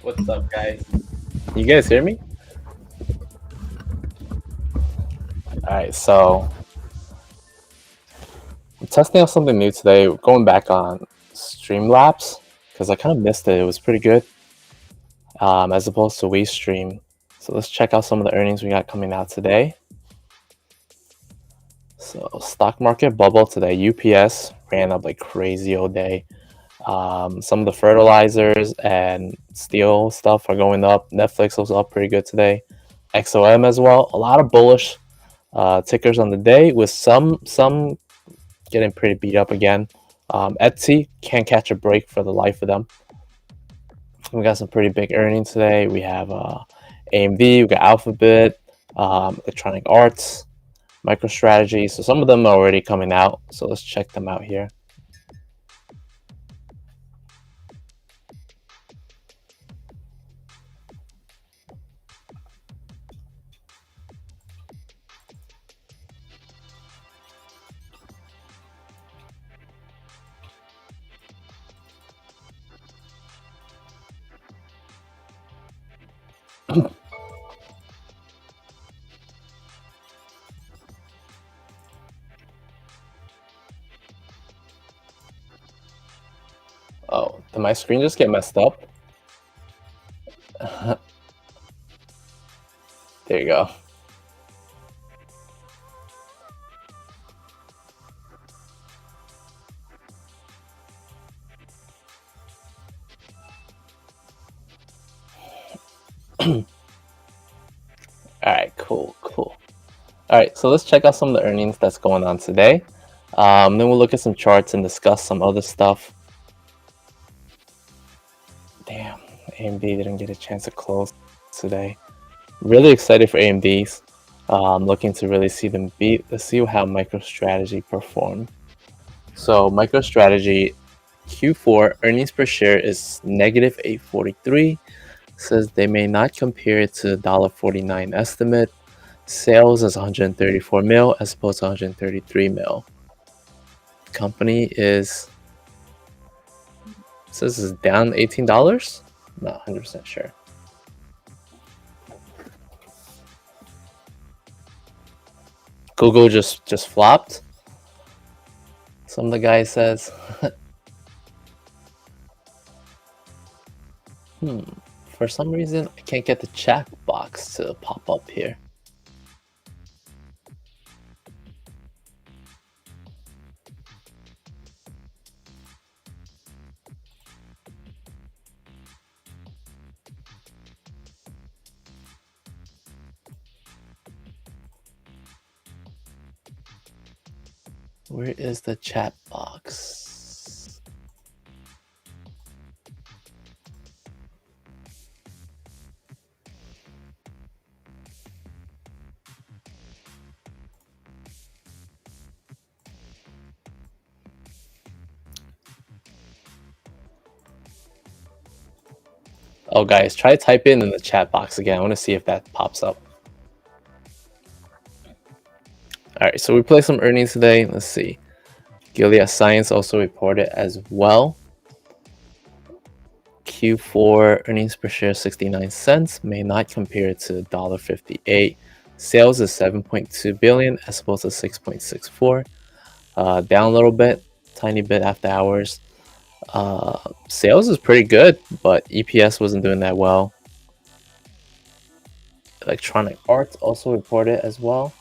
What's up, guys? You guys hear me? Alright, so I'm testing out something new today. We're going back on Streamlabs because I kind of missed it. It was pretty good as opposed to WeStream. So let's check out some of the earnings we got coming out today. So stock market bubble today. UPS ran up like crazy all day. Some of the fertilizers and steel stuff are going up. Netflix was up pretty good today. XOM as well. A lot of bullish tickers on the day with some getting pretty beat up again. Etsy can't catch a break for the life of them. We got some pretty big earnings today. We have AMD, we got Alphabet, Electronic Arts, MicroStrategy. So some of them are already coming out. So let's check them out here. Oh, did my screen just get messed up? There you go. Alright, cool. Alright, so let's check out some of the earnings that's going on today. Then we'll look at some charts and discuss some other stuff. Damn, AMD didn't get a chance to close today. Really excited for AMDs. Looking to really see them beat. Let's see how MicroStrategy performed. So MicroStrategy Q4 earnings per share is negative 843. Says they may not compare it to $1.49 estimate. Sales is 134 mil as opposed to 133 mil. Company is says it's down $18. Not 100% sure. Google just flopped. Some of the guy says. For some reason, I can't get the chat box to pop up here. Where is the chat box? Oh, guys, try to type in the chat box again. I want to see if that pops up. All right, so we play some earnings today. Let's see. Gilead Science also reported as well. Q4 earnings per share 69 cents, may not compare to $1.58. Sales is 7.2 billion as opposed to 6.64. Down a little bit, tiny bit after hours. Sales is pretty good, but EPS wasn't doing that well. Electronic Arts also reported as well.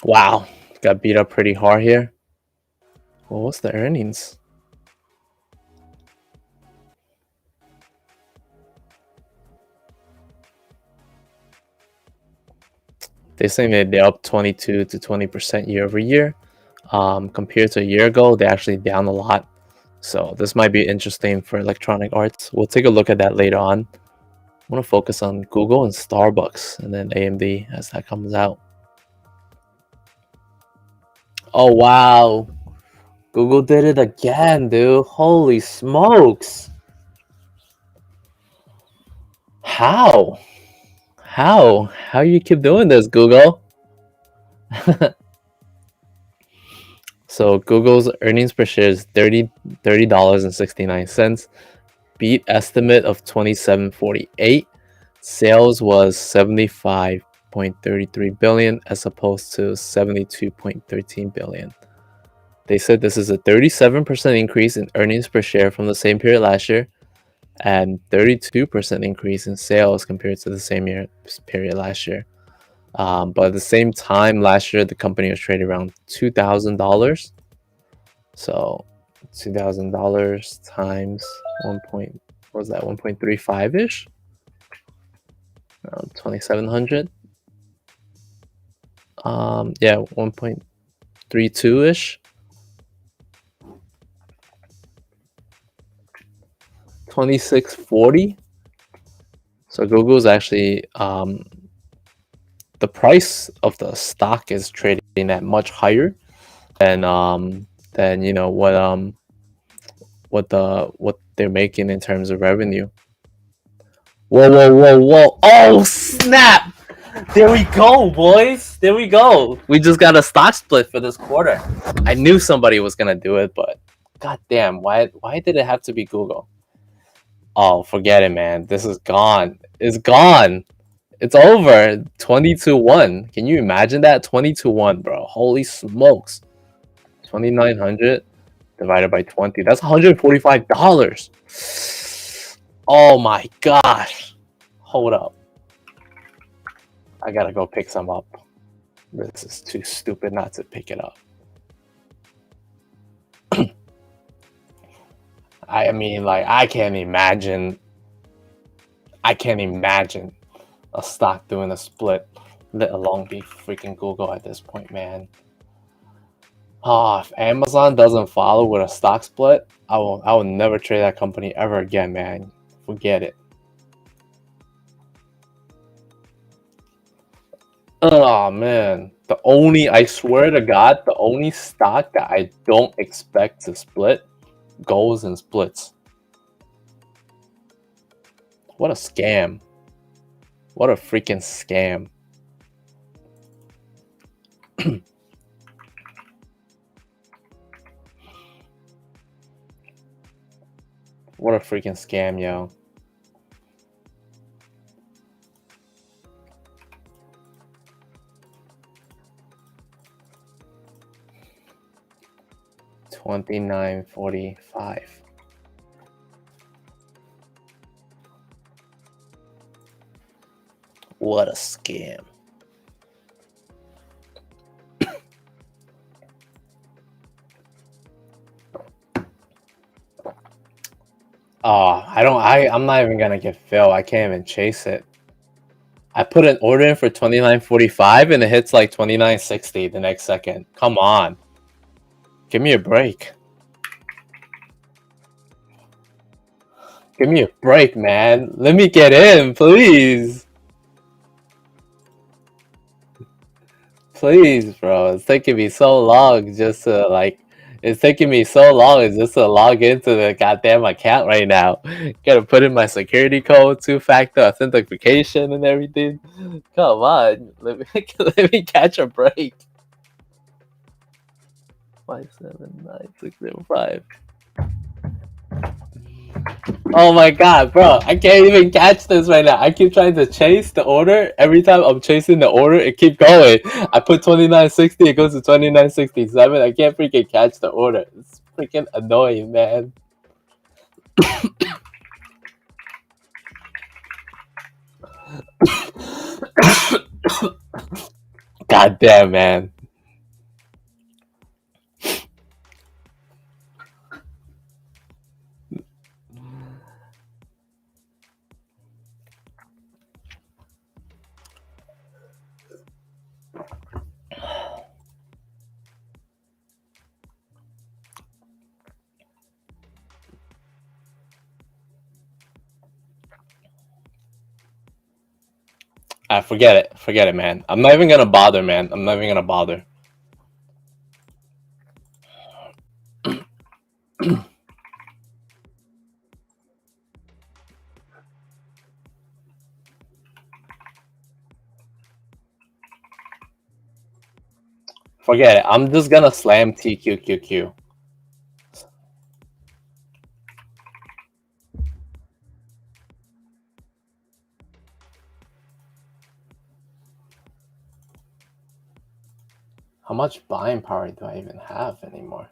Wow, got beat up pretty hard here. Well, what's the earnings? They're saying that they're up 22 to 20% year over year. Compared to a year ago, they're actually down a lot. So this might be interesting for Electronic Arts. We'll take a look at that later on. I want to focus on Google and Starbucks and then AMD as that comes out. Oh, wow. Google did it again, dude. Holy smokes. How? How you keep doing this, Google? So Google's earnings per share is $30.69. Beat estimate of 27.48. Sales was 75.33 billion as opposed to 72.13 billion. They said this is a 37% increase in earnings per share from the same period last year and 32% increase in sales compared to the same period last year. But at the same time last year, the company was trading around $2,000. So $2,000 times 1.35 ish, around 2,700. Yeah, 1.32 ish. 2640. So Google's actually the price of the stock is trading at much higher than you know what they're making in terms of revenue. Whoa. Oh snap! There we go, boys. There we go. We just got a stock split for this quarter. I knew somebody was gonna do it, but goddamn, why did it have to be Google? Oh, forget it, man. This is gone. It's gone. It's over. 20-1. Can you imagine that? 20-1, bro. Holy smokes. 2,900 divided by 20. That's $145. Oh my gosh. Hold up. I gotta go pick some up. This is too stupid not to pick it up. I mean, like, I can't imagine a stock doing a split, let alone be freaking Google at this point, man. If Amazon doesn't follow with a stock split, I will never trade that company ever again, man. Forget it. Oh man, I swear to God, the only stock that I don't expect to split goes and splits. What a scam. What a freaking scam. What a freaking scam, yo. $29.45. What a scam. I'm not even gonna get filled. I can't even chase it. I put an order in for $29.45 and it hits like $29.60 the next second. Come on. Give me a break. Give me a break, man. Let me get in, please. Please, bro. It's taking me so long just to log into the goddamn account right now. Gotta put in my security code, two-factor authentication and everything. Come on. Let me catch a break. 579605. Oh my god, bro. I can't even catch this right now. I keep trying to chase the order. Every time I'm chasing the order, it keep going. I put 2960, it goes to 2967. I can't freaking catch the order. It's freaking annoying, man. God damn, man. Forget it. Forget it, man. I'm not even gonna bother, man. I'm not even gonna bother. Forget it. I'm just gonna slam TQQQ. How much buying power do I even have anymore?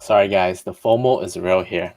Sorry guys, the FOMO is real here.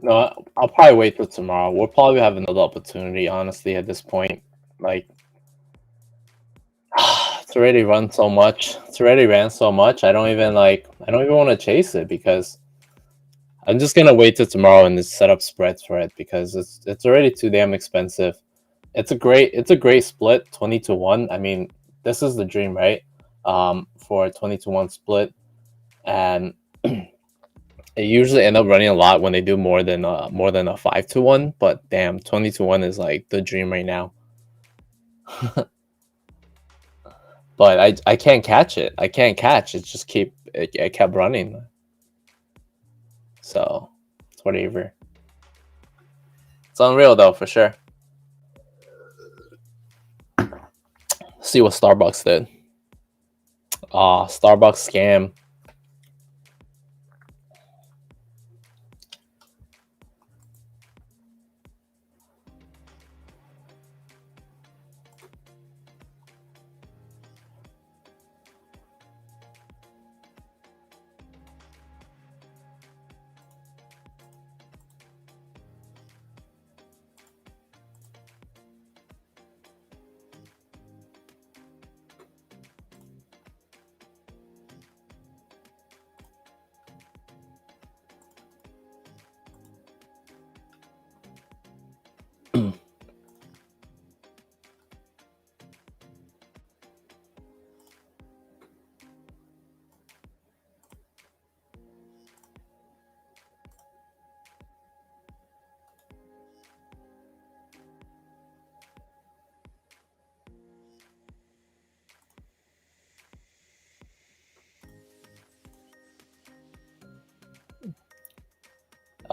No, I'll probably wait till tomorrow. We'll probably have another opportunity, honestly, at this point. Like, it's already run so much. It's already ran so much. I don't even want to chase it because I'm just gonna wait till tomorrow and just set up spreads for it because it's already too damn expensive. It's a great split, 20-1. I mean, this is the dream, right? For a 20-1 split, and it usually end up running a lot when they do more than a 5-1. But damn, 20-1 is like the dream right now. But I can't catch it. I can't catch it. Just it kept running. So it's whatever. It's unreal though, for sure. See what Starbucks did. Starbucks scam.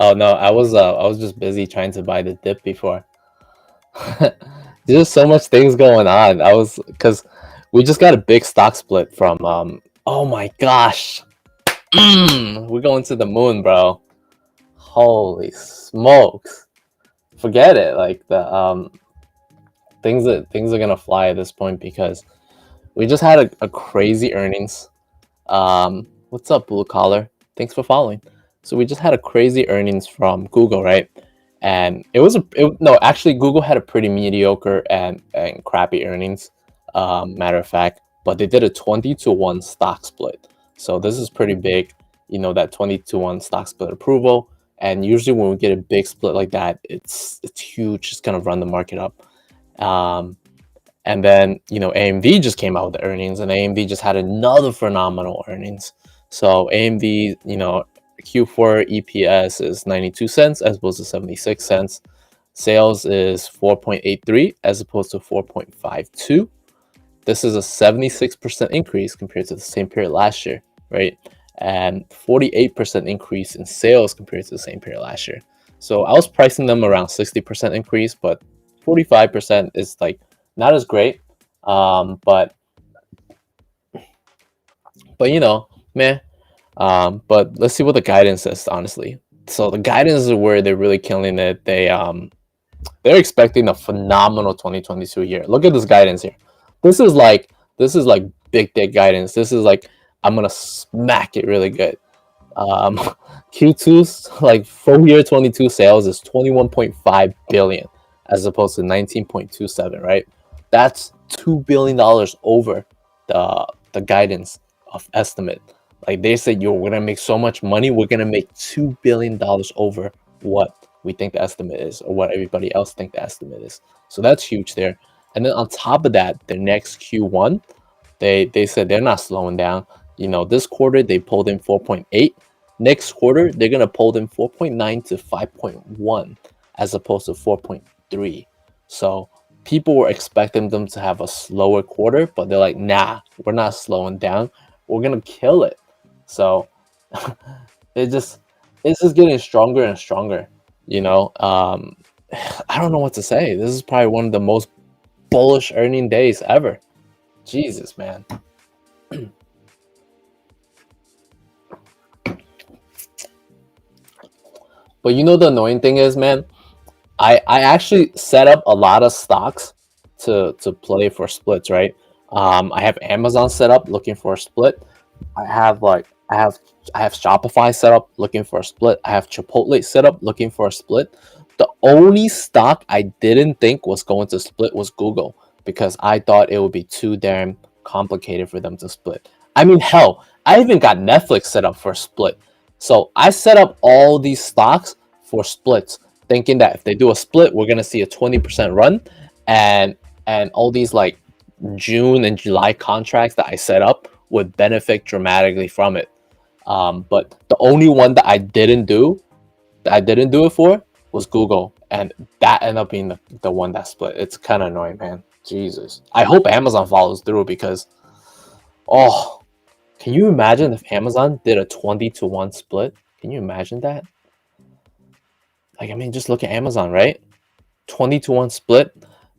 Oh no, I was just busy trying to buy the dip before. There's so much things going on. Because we just got a big stock split from oh my gosh. We're going to the moon, bro. Holy smokes. Forget it. Like the things are gonna fly at this point because we just had a crazy earnings. What's up, blue collar? Thanks for following. So we just had a crazy earnings from Google, right? And no, actually Google had a pretty mediocre and crappy earnings, matter of fact, but they did a 20-1 stock split. So this is pretty big, that 20-1 stock split approval. And usually when we get a big split like that, it's huge. It's gonna run the market up. And then, AMD just came out with the earnings, and AMD just had another phenomenal earnings. So AMD, Q4 EPS is 92 cents as opposed to 76 cents. Sales is 4.83 as opposed to 4.52. This is a 76% increase compared to the same period last year, right? And 48% increase in sales compared to the same period last year. So I was pricing them around 60% increase, but 45% is like not as great. But But man. But let's see what the guidance says, honestly. So the guidance is where they're really killing it. They're expecting a phenomenal 2022 year. Look at this guidance here. This is like big dick guidance. This is like I'm gonna smack it really good. Um, Q2's like full year 22 sales is 21.5 billion as opposed to 19.27, right? That's $2 billion over the guidance of estimate. Like they said, yo, we're gonna make so much money, we're gonna make $2 billion over what we think the estimate is, or what everybody else think the estimate is. So that's huge there. And then on top of that, the next Q1, they said they're not slowing down. This quarter they pulled in 4.8. Next quarter they're gonna pull in 4.9 to 5.1 as opposed to 4.3. So people were expecting them to have a slower quarter, but they're like, nah, we're not slowing down. We're gonna kill it. So it's just getting stronger and stronger. I don't know what to say. This is probably one of the most bullish earning days ever. Jesus, man. But the annoying thing is, man, I actually set up a lot of stocks to play for splits, right? I have Amazon set up looking for a split. I have Shopify set up looking for a split. I have Chipotle set up looking for a split. The only stock I didn't think was going to split was Google, because I thought it would be too damn complicated for them to split. I mean, hell, I even got Netflix set up for a split. So I set up all these stocks for splits, thinking that if they do a split, we're gonna see a 20% run, and all these like June and July contracts that I set up would benefit dramatically from it. But the only one that I didn't do it for was Google, and that ended up being the one that split. It's kind of annoying, man. Jesus. I hope Amazon follows through, because can you imagine if Amazon did a 20-to-1 split? Can you imagine that? Like, I mean, just look at Amazon, right? 20-to-1 split,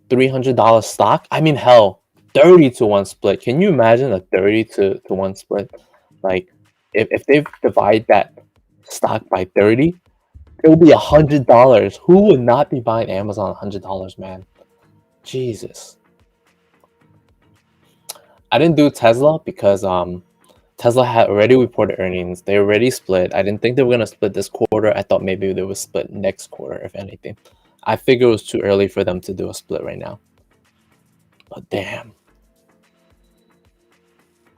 $300 stock. I mean, hell, 30-to-1 split. Can you imagine a 30-to-1 split? Like, if they divide that stock by 30, it will be $100. Who would not be buying Amazon $100, man? Jesus. I didn't do Tesla because Tesla had already reported earnings. They already split. I didn't think they were gonna split this quarter. I thought maybe they would split next quarter, if anything. I figured it was too early for them to do a split right now. But damn.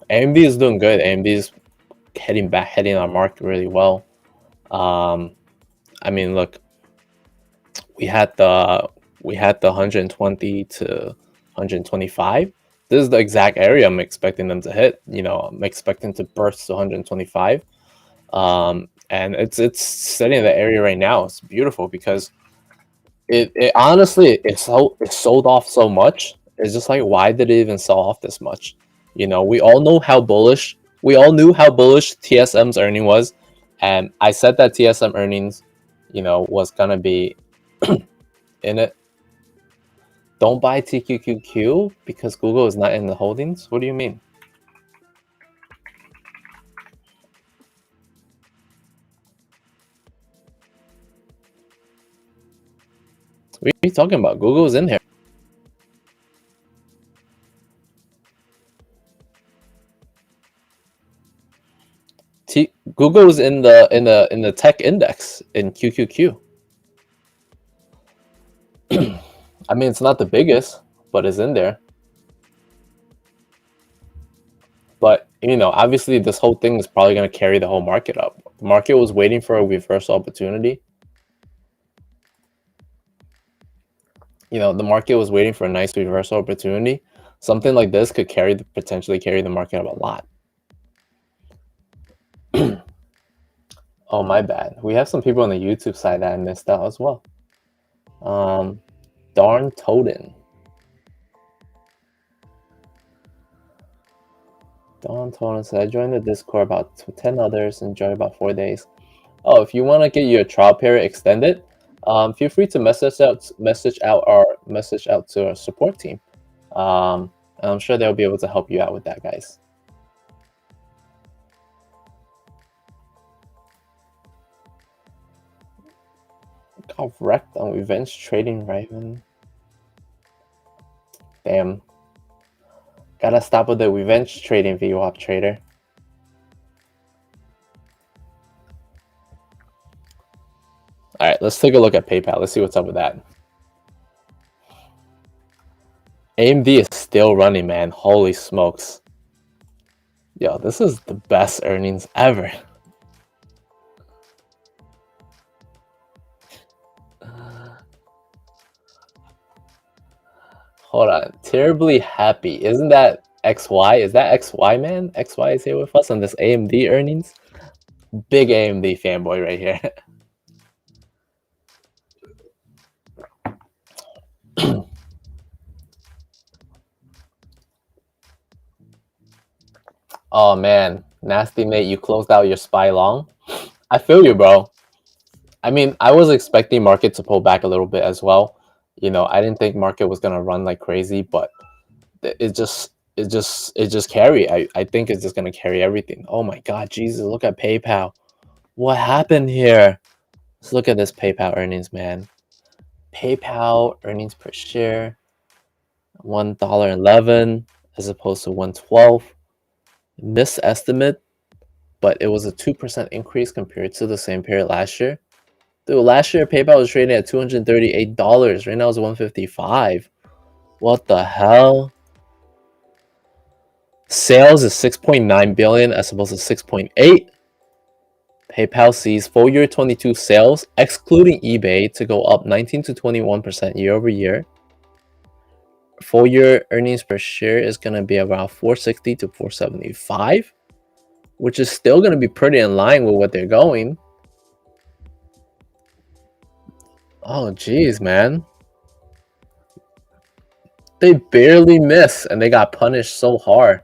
AMD is doing good. AMD is heading our market really well. I mean, look, we had the 120 to 125. This is the exact area I'm expecting them to hit. I'm expecting to burst to 125. And it's sitting in the area right now. It's beautiful because it honestly it sold off so much. It's just like, why did it even sell off this much? We all knew how bullish TSM's earning was, and I said that TSM earnings, was gonna be in it. Don't buy TQQQ because Google is not in the holdings? What do you mean? What are you talking about? Google is in here. Google is in the tech index in QQQ. I mean, it's not the biggest, but it's in there. But obviously, this whole thing is probably going to carry the whole market up. The market was waiting for a reversal opportunity. The market was waiting for a nice reversal opportunity. Something like this could potentially carry the market up a lot. Oh, my bad. We have some people on the YouTube side that I missed out as well. Darn Toden. Don Toden said, I joined the Discord about 10 others and joined about 4 days. Oh, if you want to get your trial period extended, feel free to message out to our support team. And I'm sure they'll be able to help you out with that, guys. Got wrecked on revenge trading, Raven. Damn. Gotta stop with the revenge trading, VWAP trader. Alright, let's take a look at PayPal. Let's see what's up with that. AMD is still running, man. Holy smokes. Yo, this is the best earnings ever. Hold on. Terribly happy. Isn't that XY? Is that XY, man? XY is here with us on this AMD earnings. Big AMD fanboy right here. Oh man, nasty mate, you closed out your SPY long. I feel you, bro. I mean, I was expecting market to pull back a little bit as well. You know, I didn't think market was gonna run like crazy, but it just carry. I think it's just gonna carry everything. Oh my god, Jesus, look at PayPal. What happened here? Let's look at this PayPal earnings, man. PayPal earnings per share, $1.11 as opposed to 112. Missed estimate, but it was a 2% increase compared to the same period last year. Dude, last year PayPal was trading at $238. Right now it's $155. What the hell? Sales is 6.9 billion as opposed to 6.8. PayPal sees full year 22 sales, excluding eBay, to go up 19 to 21% year over year. Full year earnings per share is going to be around 460 to 475, which is still going to be pretty in line with what they're going. Oh, geez, man. They barely missed, and they got punished so hard.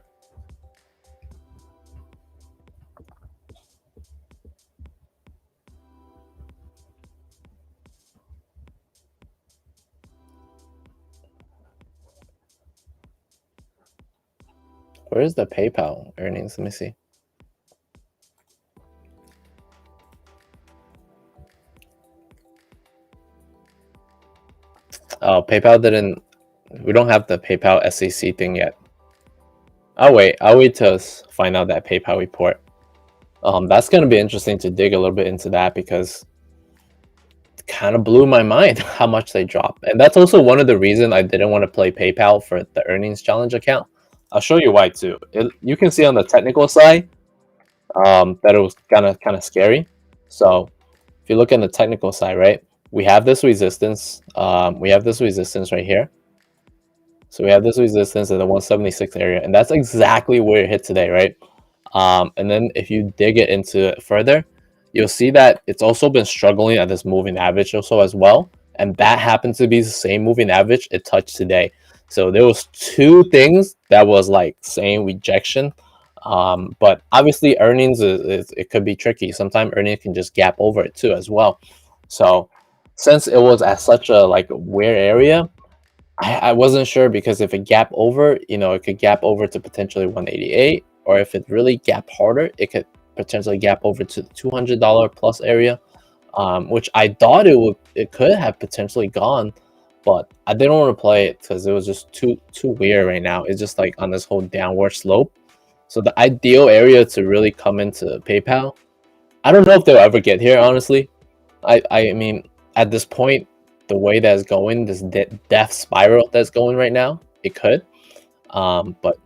Where's the PayPal earnings? Let me see. Oh, PayPal didn't. We don't have the PayPal SEC thing yet. I'll wait to find out that PayPal report. That's gonna be interesting to dig a little bit into that because it kind of blew my mind how much they dropped, and that's also one of the reasons I didn't want to play PayPal for the earnings challenge account. I'll show you why too. You can see on the technical side that it was kind of scary. So if you look at the technical side, right, we have this resistance. We have this resistance right here. So we have this resistance in the 176 area, and that's exactly where it hit today, right? And then if you dig it into it further, you'll see that it's also been struggling at this moving average also as well. And that happens to be the same moving average it touched today. So there was two things that was like saying rejection. But obviously earnings it could be tricky. Sometimes earnings can just gap over it too as well. So since it was at such a like weird area, I wasn't sure because if it gap over, you know, it could gap over to potentially 188, or if it really gap harder, it could potentially gap over to the $200 plus area, which I thought it could have potentially gone, but I didn't want to play it because it was just too weird right now. It's just like on this whole downward slope. So the ideal area to really come into PayPal, I don't know if they'll ever get here, honestly. I mean, at this point, the way that's going, this death spiral that's going right now, it could. But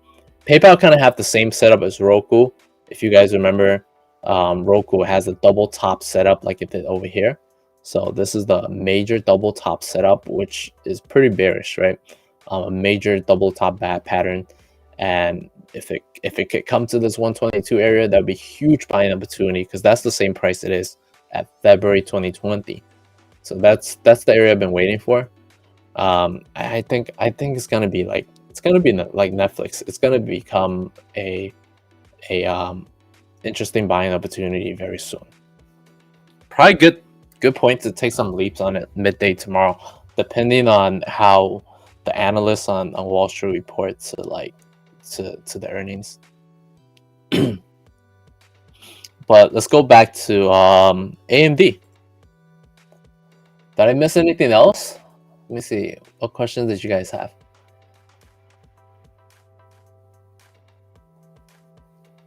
PayPal kind of have the same setup as Roku. If you guys remember, Roku has a double top setup like it did over here. So this is the major double top setup, which is pretty bearish, right? A major double top bad pattern. And if it could come to this 122 area, that would be huge buying opportunity because that's the same price it is at February 2020. So that's the area I've been waiting for. I think it's gonna be like Netflix. It's gonna become a interesting buying opportunity very soon. Probably good point to take some leaps on it midday tomorrow, depending on how the analysts on Wall Street report to the earnings. But let's go back to AMD. Did I miss anything else? Let me see. What questions did you guys have?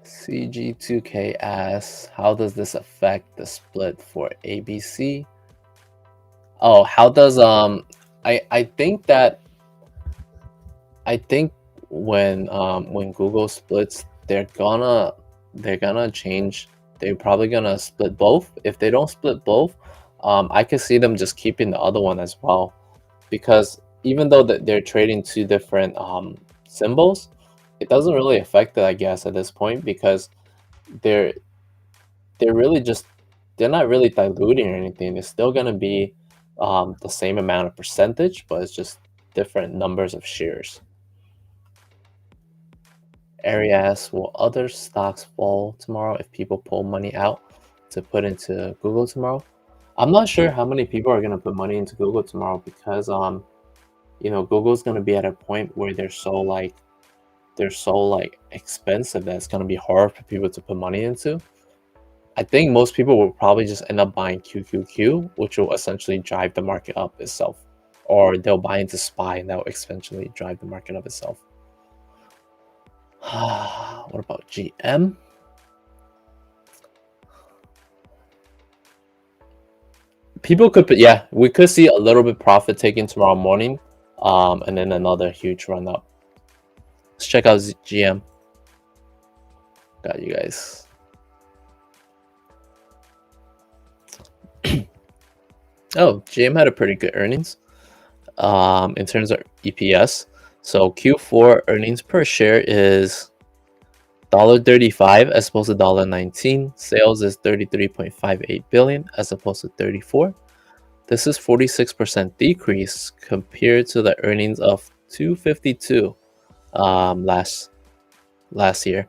CG2K asks, how does this affect the split for ABC? Oh, how does I think when Google splits, they're gonna change. They're probably gonna split both. If they don't split both, I could see them just keeping the other one as well, because even though they're trading two different symbols, it doesn't really affect it, I guess, at this point, because they're really just, they're not really diluting or anything. It's still gonna be the same amount of percentage, but it's just different numbers of shares. Ari asks, will other stocks fall tomorrow if people pull money out to put into Google tomorrow? I'm not sure how many people are gonna put money into Google tomorrow, because Google's gonna be at a point where they're so expensive that it's gonna be hard for people to put money into. I think most people will probably just end up buying QQQ, which will essentially drive the market up itself, or they'll buy into SPY and that will essentially drive the market up itself. What about GM? People could put, yeah, we could see a little bit profit taken tomorrow morning, and then another huge run up. Let's check out GM. Got you guys. Oh, GM had a pretty good earnings in terms of EPS. So Q4 earnings per share is $1.35 as opposed to $1.19. Sales is 33.58 billion as opposed to 34. This is 46% decrease compared to the earnings of 252 last year.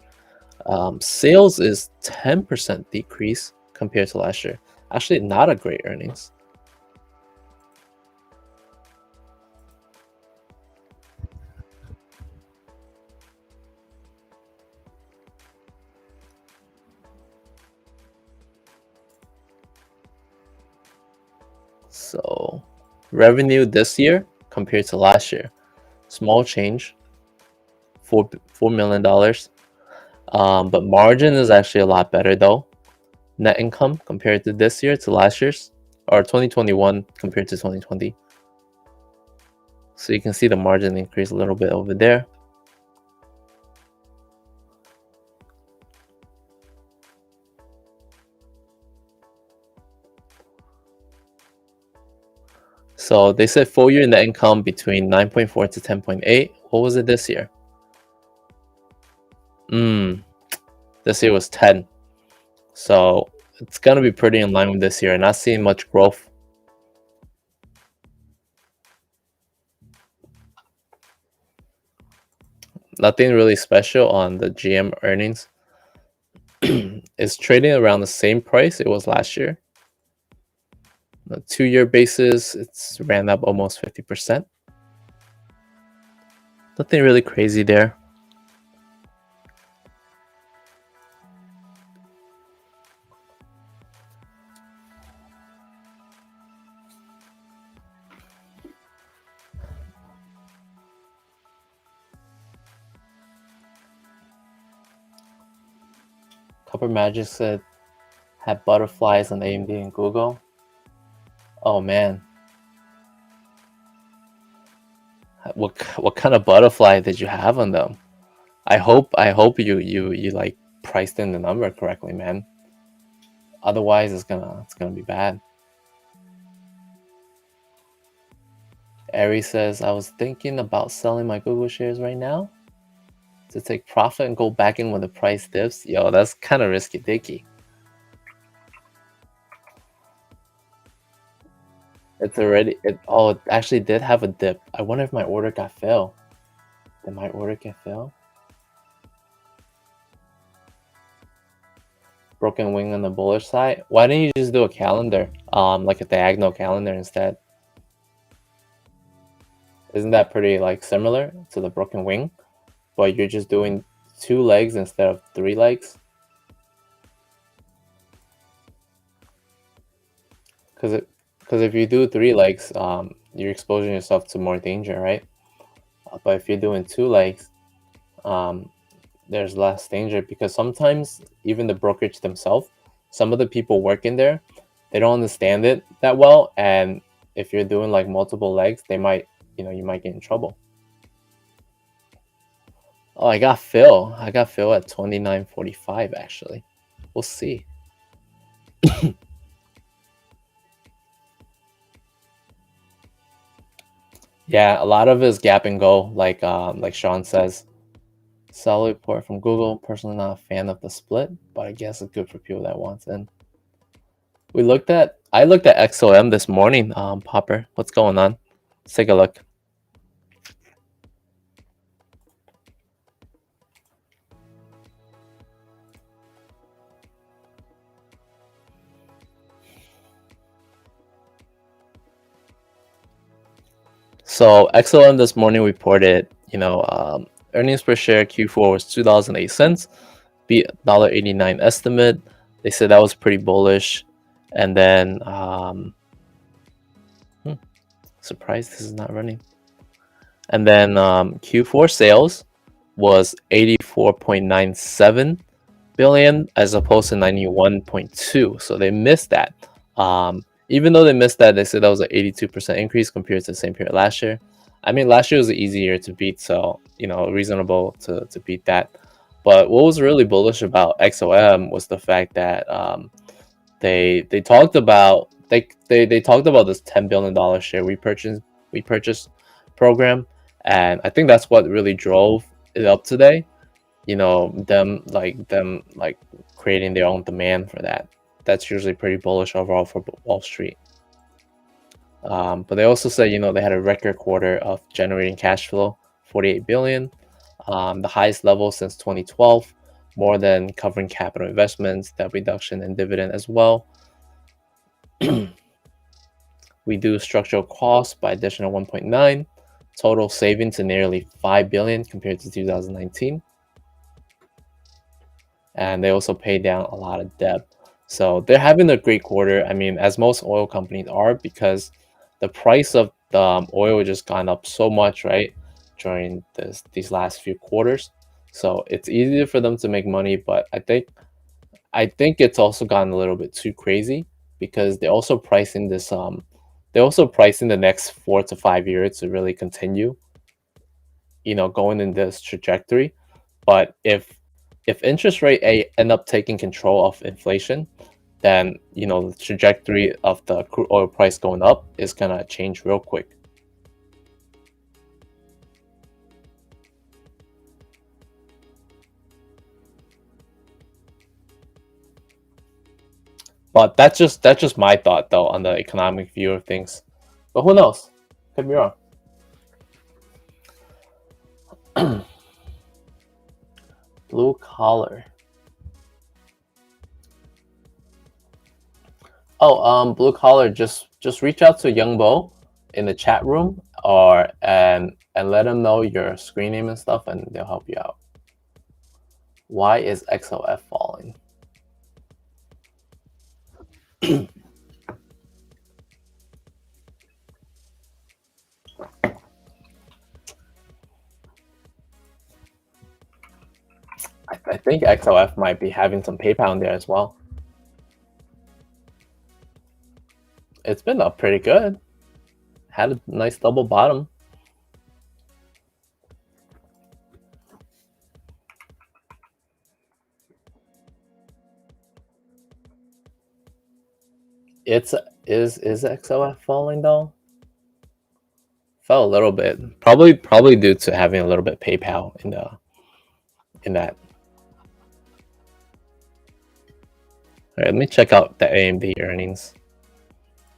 Sales is 10% decrease compared to last year. Actually, not a great earnings. So revenue this year compared to last year, small change, $4 million. But margin is actually a lot better though. Net income compared to this year to last year's, or 2021 compared to 2020. So you can see the margin increase a little bit over there. So they said full year net income between 9.4 to 10.8. What was it this year? This year was 10. So it's gonna be pretty in line with this year. Not seeing much growth. Nothing really special on the GM earnings. It's trading around the same price it was last year. On a 2-year basis, it's ran up almost 50%. Nothing really crazy there. Copper Magic said had butterflies on AMD and Google. Oh man. What kind of butterfly did you have on them? I hope you like priced in the number correctly, man. Otherwise it's gonna be bad. Ari says, I was thinking about selling my Google shares right now to take profit and go back in when the price dips. Yo, that's kind of risky dicky. It's already, it actually did have a dip. I wonder if my order got failed. Did my order get failed? Broken wing on the bullish side. Why didn't you just do a calendar? Like a diagonal calendar instead? Isn't that pretty like similar to the broken wing? But you're just doing 2 legs instead of 3 legs? Because Because if you do 3 legs, you're exposing yourself to more danger, right? But if you're doing 2 legs, um, there's less danger because sometimes even the brokerage themselves, some of the people working there, they don't understand it that well, and if you're doing like multiple legs, they might, you might get in trouble. Oh, I got Phil at 29.45 actually. We'll see. Yeah, a lot of it is gap and go, like Sean says. Sell report from Google. Personally, not a fan of the split, but I guess it's good for people that want in. I looked at XOM this morning, Popper. What's going on? Let's take a look. So XOM this morning reported, earnings per share Q4 was $2.08, beat $1.89 estimate. They said that was pretty bullish, and then surprised this is not running. And then Q4 sales was 84.97 billion as opposed to 91.2, so they missed that. Even though they missed that, they said that was an 82% increase compared to the same period last year. I mean, last year was an easy year to beat, so reasonable to beat that. But what was really bullish about XOM was the fact that they talked about they talked about this $10 billion share repurchase program, and I think that's what really drove it up today. Them creating their own demand for that. That's usually pretty bullish overall for Wall Street. But they also said, they had a record quarter of generating cash flow, 48 billion, the highest level since 2012, more than covering capital investments, debt reduction, and dividend as well. We do structural costs by additional 1.9, total savings to nearly 5 billion compared to 2019. And they also pay down a lot of debt. So they're having a great quarter. I mean, as most oil companies are, because the price of the oil just gone up so much, right, during these last few quarters. So it's easier for them to make money, but I think it's also gotten a little bit too crazy because they're also pricing the next 4 to 5 years to really continue, going in this trajectory. But if interest rate end up taking control of inflation, then the trajectory of the crude oil price going up is gonna change real quick. But that's just my thought though on the economic view of things. But who knows? Could be wrong. Blue collar. Oh, blue collar. Just reach out to Young Bo in the chat room, or and let them know your screen name and stuff, and they'll help you out. Why is XLF falling? I think XLF might be having some PayPal in there as well. It's been up pretty good. Had a nice double bottom. Is XLF falling though? Fell a little bit. Probably due to having a little bit PayPal in that. All right, let me check out the Amd earnings.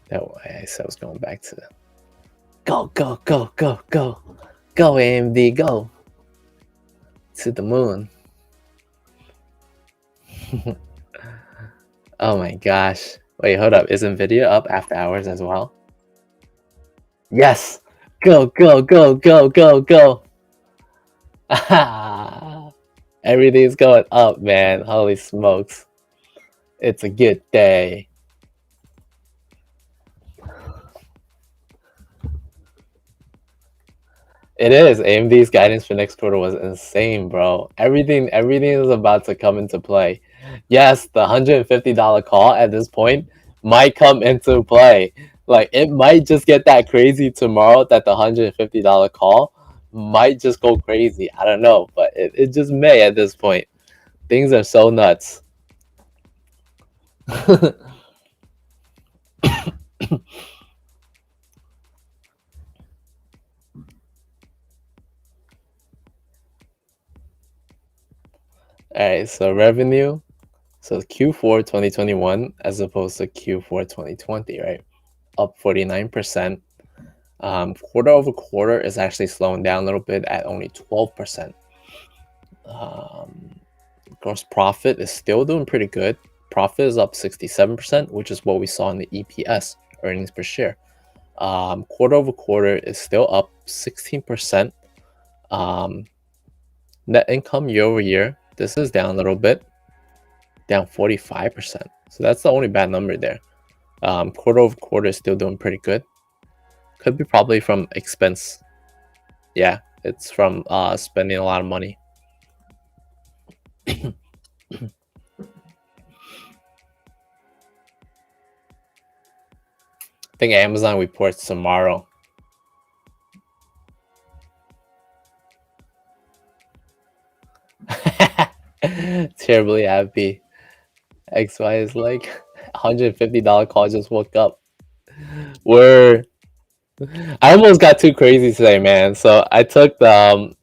That way I said I was going back to go Amd, go to the moon. Oh my gosh. Wait, hold up. Is Nvidia up after hours as well? Yes. Go. Everything's going up, man. Holy smokes. It's a good day. It is. AMD's guidance for next quarter was insane, bro. Everything is about to come into play. Yes, the $150 call at this point might come into play. Like it might just get that crazy tomorrow that the $150 call might just go crazy. I don't know, but it just may at this point. Things are so nuts. Alright, so revenue. So Q4 2021 as opposed to Q4 2020, right? Up 49%. Quarter over quarter is actually slowing down a little bit at only 12%. Gross profit is still doing pretty good. Profit is up 67%, which is what we saw in the EPS, earnings per share. Quarter over quarter is still up 16%. Net income year over year, this is down a little bit, down 45%. So that's the only bad number there. Quarter over quarter is still doing pretty good. Could be probably from expense. Yeah, it's from spending a lot of money. I think Amazon reports tomorrow. Terribly happy. XY is like $150 call, just woke up. I almost got too crazy today, man. So I took Nvidia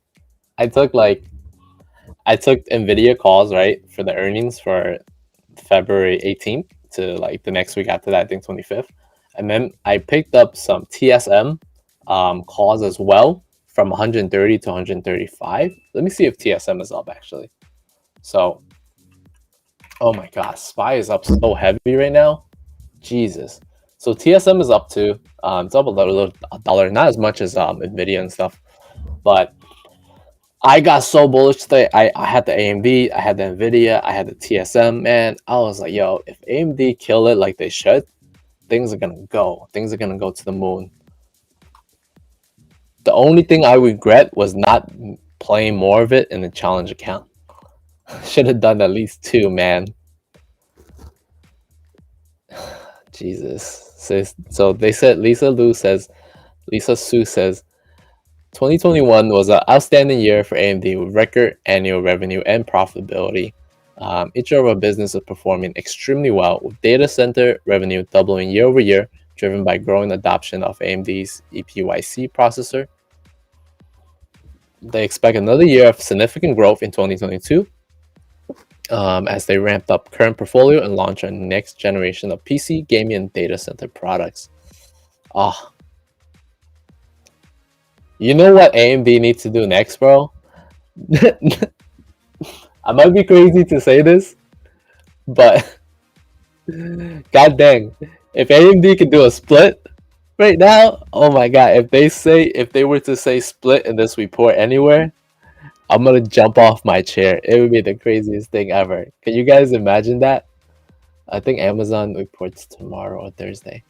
calls, right, for the earnings for February 18th to like the next week after that, I think 25th. And then I picked up some TSM calls as well from 130 to 135. Let me see if TSM is up actually. So, oh my gosh, SPY is up so heavy right now. Jesus. So TSM is up too. It's up a dollar, not as much as Nvidia and stuff, but I got so bullish today. I had the AMD, I had the Nvidia, I had the TSM. Man, I was like, yo, if AMD kill it like they should, things are gonna go. Things are gonna go to the moon. The only thing I regret was not playing more of it in the challenge account. Should have done at least 2, man. Jesus. So they said Lisa Su says 2021 was an outstanding year for AMD with record annual revenue and profitability. Each of our business is performing extremely well, with data center revenue doubling year over year, driven by growing adoption of AMD's EPYC processor. They expect another year of significant growth in 2022 as they ramped up current portfolio and launch a next generation of PC, gaming, and data center products. You know what AMD needs to do next, bro? I might be crazy to say this, but god dang, if AMD could do a split right now, oh my god, if they were to say split in this report anywhere, I'm gonna jump off my chair. It would be the craziest thing ever. Can you guys imagine that? I think Amazon reports tomorrow or Thursday.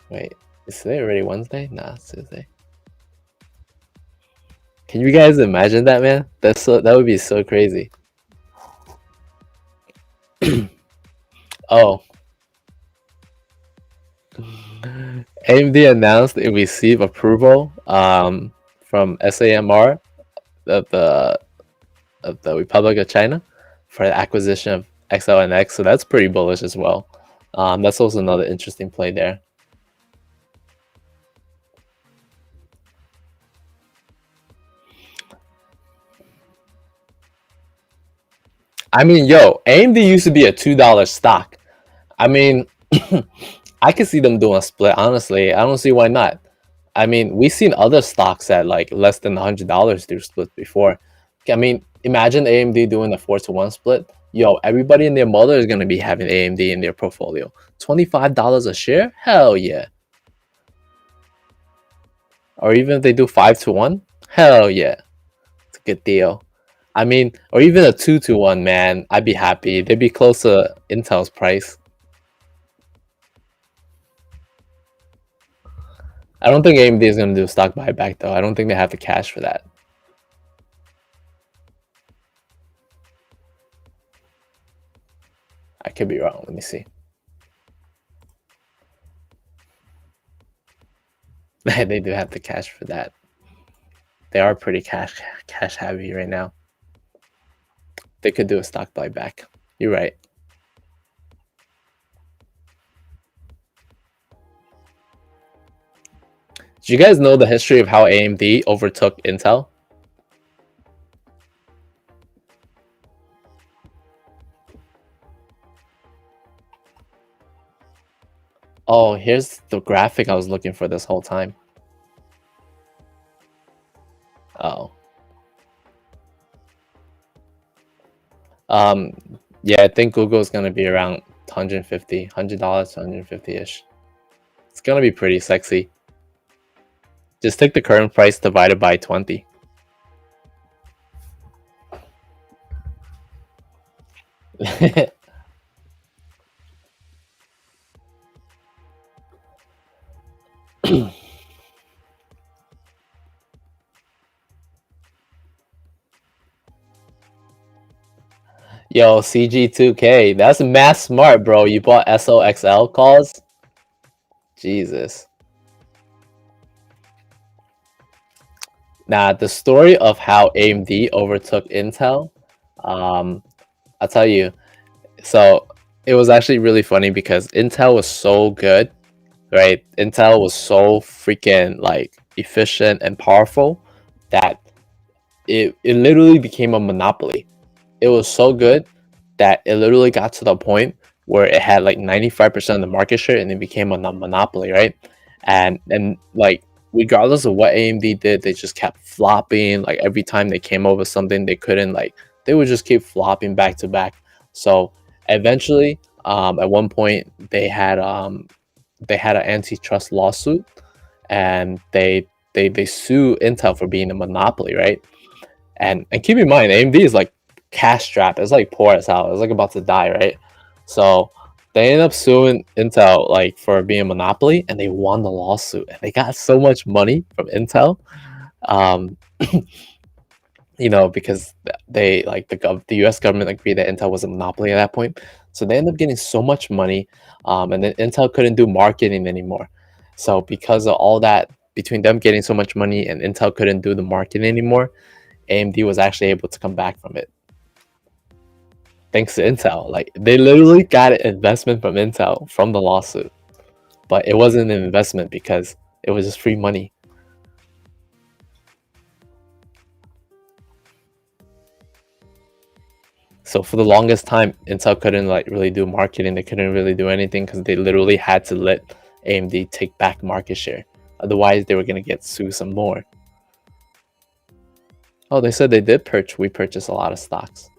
Wait, is today already Wednesday? Nah, it's Tuesday. Can you guys imagine that, man? That would be so crazy. Oh. AMD announced it received approval from SAMR of the Republic of China for the acquisition of XLNX, so that's pretty bullish as well. That's also another interesting play there. I mean, yo, AMD used to be a $2 stock. I mean, I could see them doing a split, honestly. I don't see why not. I mean, we've seen other stocks at like less than $100 do splits before. I mean, imagine AMD doing a 4-to-1 split. Yo, everybody and their mother is going to be having AMD in their portfolio. $25 a share? Hell yeah. Or even if they do 5-to-1? Hell yeah. It's a good deal. I mean, or even a 2-to-1, man. I'd be happy. They'd be close to Intel's price. I don't think AMD is going to do a stock buyback, though. I don't think they have the cash for that. I could be wrong. Let me see. They do have the cash for that. They are pretty cash heavy right now. They could do a stock buyback. You're right. Do you guys know the history of how AMD overtook Intel? Oh, here's the graphic I was looking for this whole time. Oh. Yeah, I think Google's gonna be around $150 to $150-ish. It's gonna be pretty sexy. Just take the current price divided by 20. Yo, CG2K, that's mass smart, bro. You bought SOXL calls? Jesus. Nah, the story of how AMD overtook Intel, I'll tell you. So it was actually really funny because Intel was so good, right? Intel was so freaking like efficient and powerful that it literally became a monopoly. It was so good that it literally got to the point where it had like 95% of the market share and it became a monopoly, right? And like regardless of what AMD did, they just kept flopping. Like every time they came over something they couldn't, like they would just keep flopping back to back. So eventually, at one point they had an antitrust lawsuit and they sue Intel for being a monopoly, right? And keep in mind, AMD is like cash strapped. It's like poor as hell. It's like about to die, right? So they ended up suing Intel like for being a monopoly, and they won the lawsuit. And they got so much money from Intel, um, you know, because they like the U.S. government agreed that Intel was a monopoly at that point. So they ended up getting so much money, and then Intel couldn't do marketing anymore. So because of all that, between them getting so much money and Intel couldn't do the marketing anymore, AMD was actually able to come back from it thanks to Intel. Like they literally got an investment from Intel from the lawsuit, but it wasn't an investment because it was just free money. So for the longest time, Intel couldn't like really do marketing. They couldn't really do anything because they literally had to let AMD take back market share. Otherwise, they were gonna get sued some more. Oh, they said they did purchase. We purchased a lot of stocks.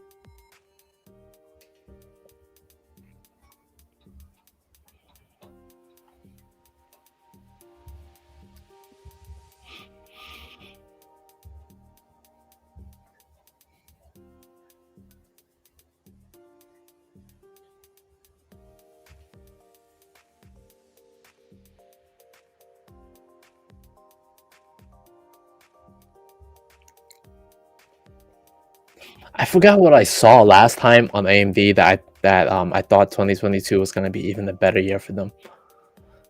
I forgot what I saw last time on AMD that I thought 2022 was gonna be even a better year for them.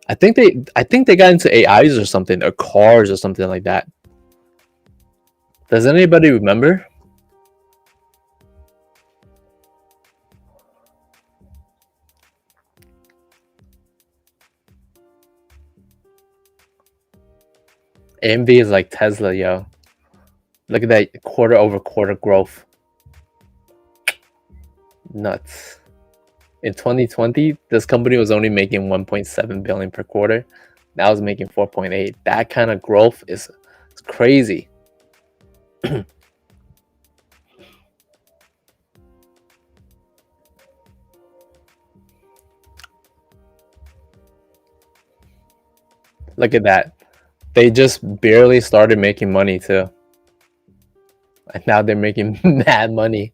I think they got into AIs or something, or cars or something like that. Does anybody remember? AMD is like Tesla, yo. Look at that quarter over quarter growth. Nuts. In 2020, this company was only making 1.7 billion per quarter. Now it's making 4.8. That kind of growth is crazy. Look at that. They just barely started making money too. And now they're making mad money.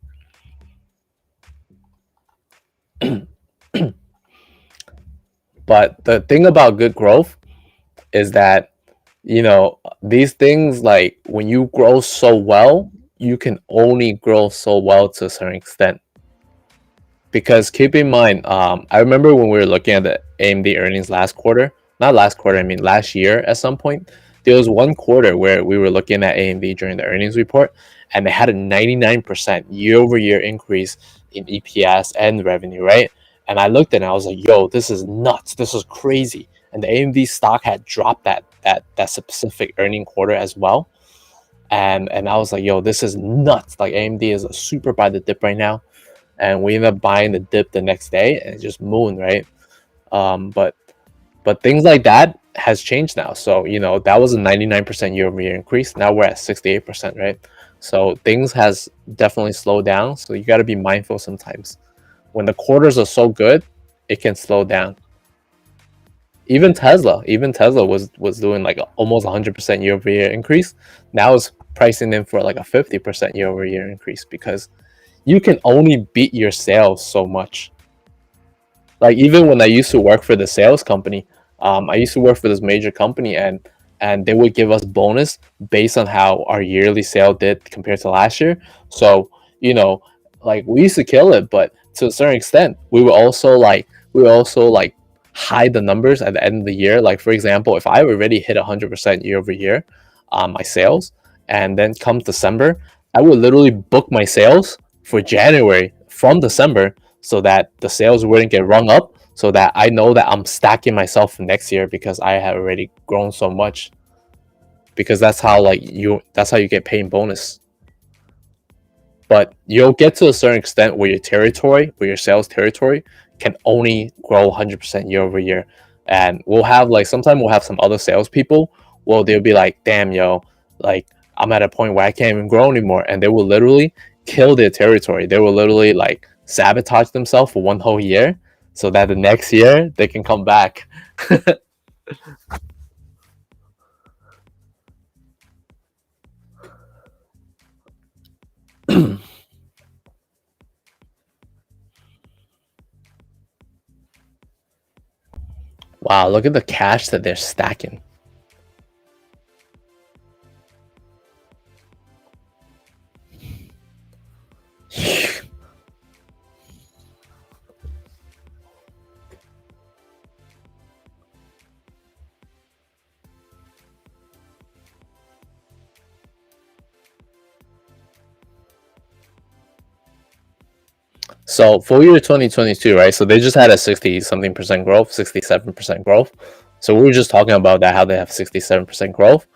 But the thing about good growth is that You know, these things, like when you grow so well, you can only grow so well to a certain extent. Because keep in mind, I remember when we were looking at the AMD earnings last quarter, not last quarter, I mean last year at some point, there was one quarter where we were looking at AMD during the earnings report, and they had a 99% year over year increase in EPS and revenue, right? And I looked at it and I was like, yo, this is nuts. This is crazy. And the AMD stock had dropped that specific earning quarter as well. And I was like, yo, this is nuts. Like AMD is a super buy the dip right now, and we ended up buying the dip the next day and it just mooned, right? But things like that has changed now. So you know that was a 99% year over year increase. Now we're at 68%, right? So things has definitely slowed down. So you got to be mindful sometimes. When the quarters are so good, it can slow down. Even Tesla was doing like almost 100% year over year increase. Now it's pricing in for like a 50% year over year increase because you can only beat your sales so much. Like even when I used to work for the sales company, I used to work for this major company, and they would give us bonus based on how our yearly sale did compared to last year. So you know, like we used to kill it, but to a certain extent, we would also like hide the numbers at the end of the year. Like for example, if I already hit 100% year over year on my sales, and then come December, I would literally book my sales for January from December so that the sales wouldn't get rung up, so that I know that I'm stacking myself for next year because I have already grown so much. Because that's how you get paid bonus. But you'll get to a certain extent where your sales territory can only grow 100% year over year. And sometimes we'll have some other salespeople. Well, they'll be like, damn, yo, like I'm at a point where I can't even grow anymore. And they will literally kill their territory. They will literally like sabotage themselves for one whole year so that the next year they can come back. Wow, look at the cash that they're stacking. So full year 2022, right? So they just had a 60 something percent growth, 67% growth. So we were just talking about that, how they have 67% growth.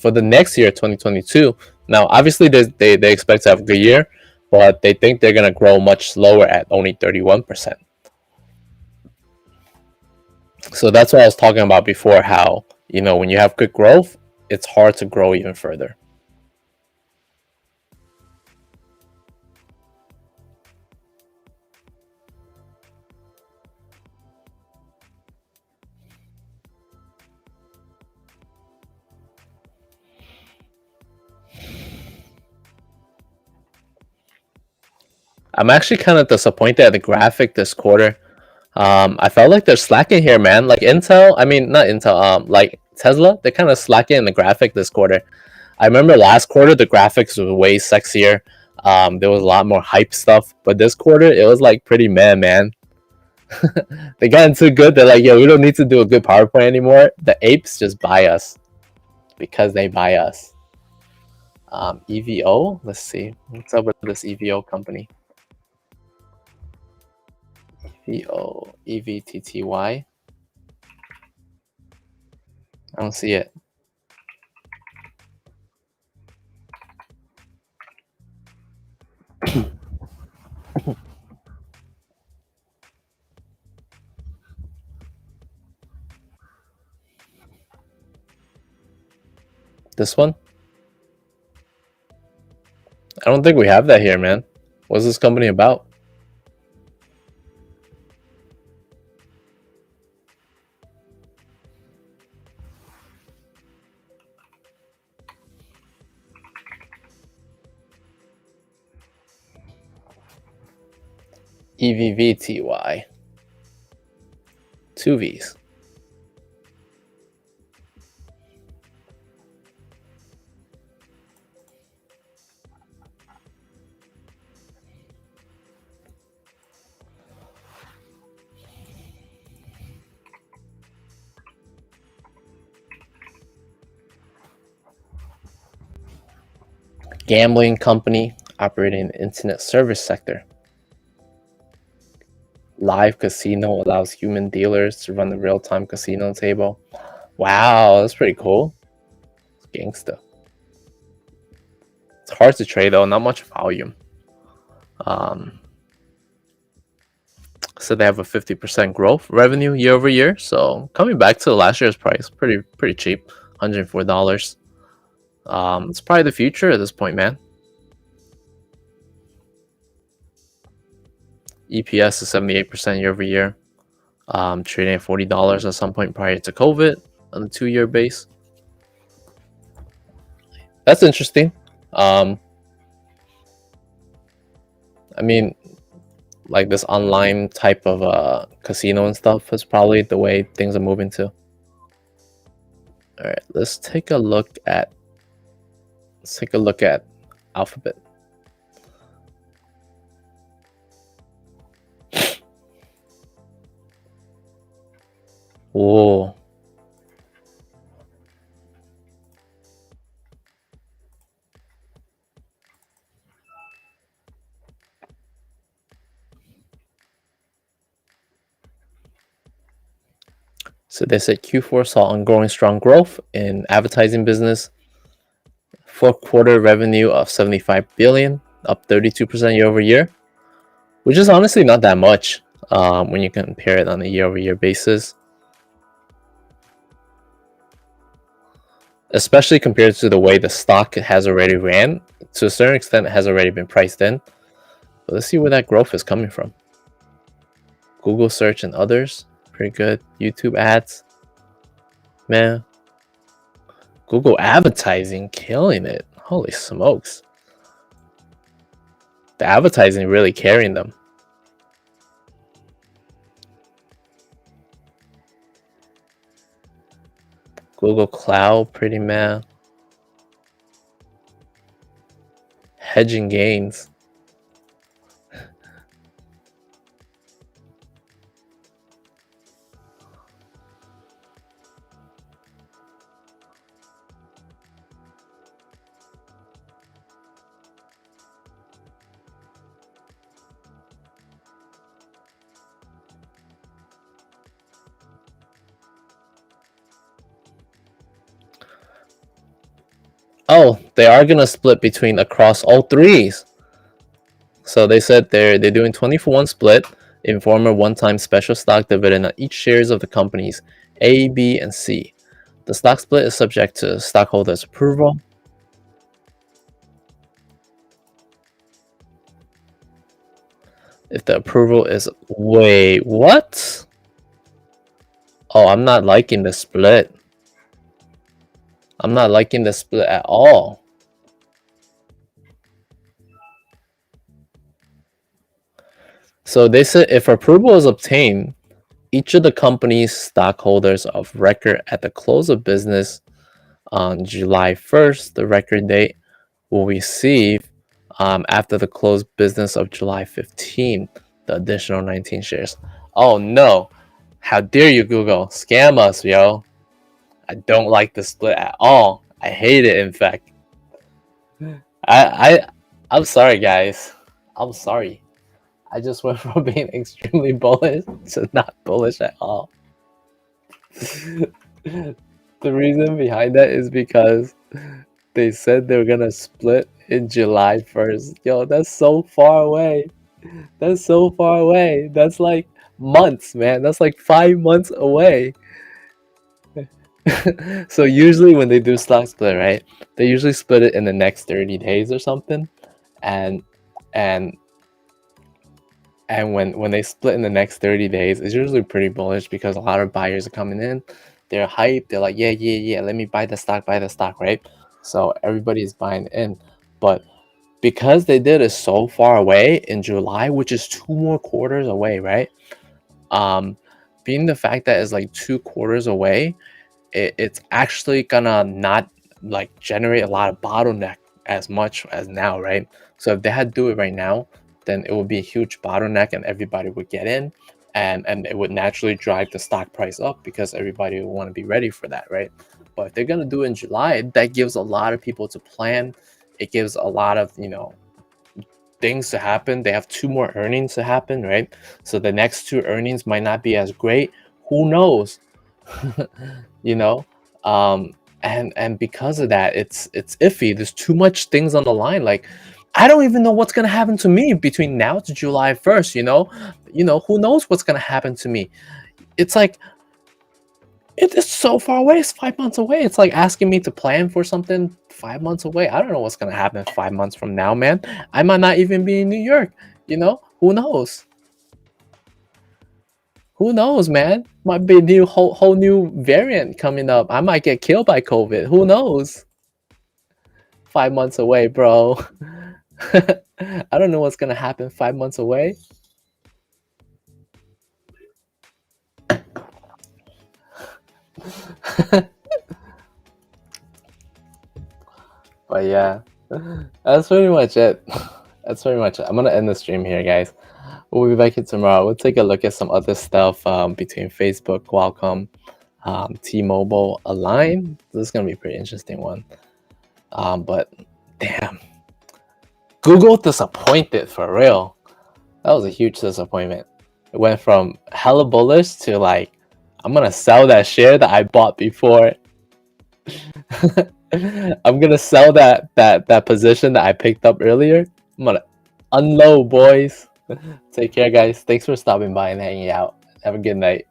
For the next year, 2022, now obviously they expect to have a good year, but they think they're gonna grow much slower at only 31%. So that's what I was talking about before, how when you have good growth, it's hard to grow even further. I'm actually kind of disappointed at the graphic this quarter. I felt like they're slacking here, man. Like Intel, I mean not Intel, like Tesla, they're kind of slacking in the graphic this quarter. I remember last quarter the graphics was way sexier. There was a lot more hype stuff, but this quarter it was like pretty meh, man. They gotten too good. They're like, yo, we don't need to do a good PowerPoint anymore. The apes just buy us because they buy us. EVO, let's see what's up with this EVO company. EVO, EVTTY. I don't see it. This one? I don't think we have that here, man. What's this company about? EVVTY. Two V's. gambling company operating in the internet service sector. Live casino allows human dealers to run the real-time casino table. Wow, that's pretty cool. It's gangsta. It's hard to trade though, not much volume. So they have a 50% growth revenue year over year. So coming back to last year's price, pretty cheap, $104. It's probably the future at this point, man. EPS is 78% year over year. Trading at $40 at some point prior to COVID on the 2-year base. That's interesting. I mean, like this online type of casino and stuff is probably the way things are moving to. All right, let's take a look at Alphabet. Whoa. So they said Q4 saw ongoing strong growth in advertising business. Fourth quarter revenue of $75 billion, up 32% year over year, which is honestly not that much when you compare it on a year over year basis, especially compared to the way the stock has already ran. To a certain extent, it has already been priced in. But let's see where that growth is coming from. Google search and others, pretty good. YouTube ads, man. Google advertising, killing it. Holy smokes. The advertising really carrying them. Google Cloud, pretty meh. Hedging gains. Oh, they are gonna split between across all threes. So they said they're doing 20-for-1 split in form one-time special stock dividend on each shares of the companies A, B, and C. The stock split is subject to stockholders' approval. If the approval is wait, what? Oh, I'm not liking the split. I'm not liking the split at all. So they said if approval is obtained, each of the company's stockholders of record at the close of business on July 1st, the record date, will receive after the close business of July 15th, the additional 19 shares. Oh no, how dare you, Google? Scam us, yo. I don't like the split at all. I hate it, in fact. I'm sorry, guys. I'm sorry. I just went from being extremely bullish to not bullish at all. The reason behind that is because they said they were gonna split in July 1st. Yo, that's so far away. That's so far away. That's like months, man. That's like 5 months away. So usually when they do stock split, right, they usually split it in the next 30 days or something. And when they split in the next 30 days, it's usually pretty bullish because a lot of buyers are coming in. They're hyped. They're like, yeah, let me buy the stock, right? So everybody's buying in. But because they did it so far away in July, which is 2 more quarters away, right? Being the fact that it's like 2 quarters away, it's actually gonna not like generate a lot of bottleneck as much as now, right? So if they had to do it right now, then it would be a huge bottleneck and everybody would get in, and it would naturally drive the stock price up because everybody would want to be ready for that, right? But if they're gonna do it in July, that gives a lot of people to plan it gives a lot of things to happen. They have 2 more earnings to happen, right? So the next 2 earnings might not be as great. Who knows? you know and because of that, it's iffy. There's too much things on the line. Like, I don't even know what's gonna happen to me between now to July 1st. Who knows what's gonna happen to me. It's like, it is so far away. It's 5 months away. It's like asking me to plan for something 5 months away. I don't know what's gonna happen 5 months from now, man. I might not even be in New York. Who knows? Who knows, man? Might be a new whole new variant coming up. I might get killed by COVID. Who knows? 5 months away, bro. I don't know what's gonna happen 5 months away. But yeah, that's pretty much it. That's pretty much it. I'm gonna end the stream here, guys. We'll be back here tomorrow. We'll take a look at some other stuff between Facebook, Qualcomm, T-Mobile, Align. This is gonna be a pretty interesting one. But damn, Google disappointed for real. That was a huge disappointment. It went from hella bullish to like, I'm gonna sell that share that I bought before. I'm gonna sell that position that I picked up earlier. I'm gonna unload, boys. Take care, guys. Thanks for stopping by and hanging out. Have a good night.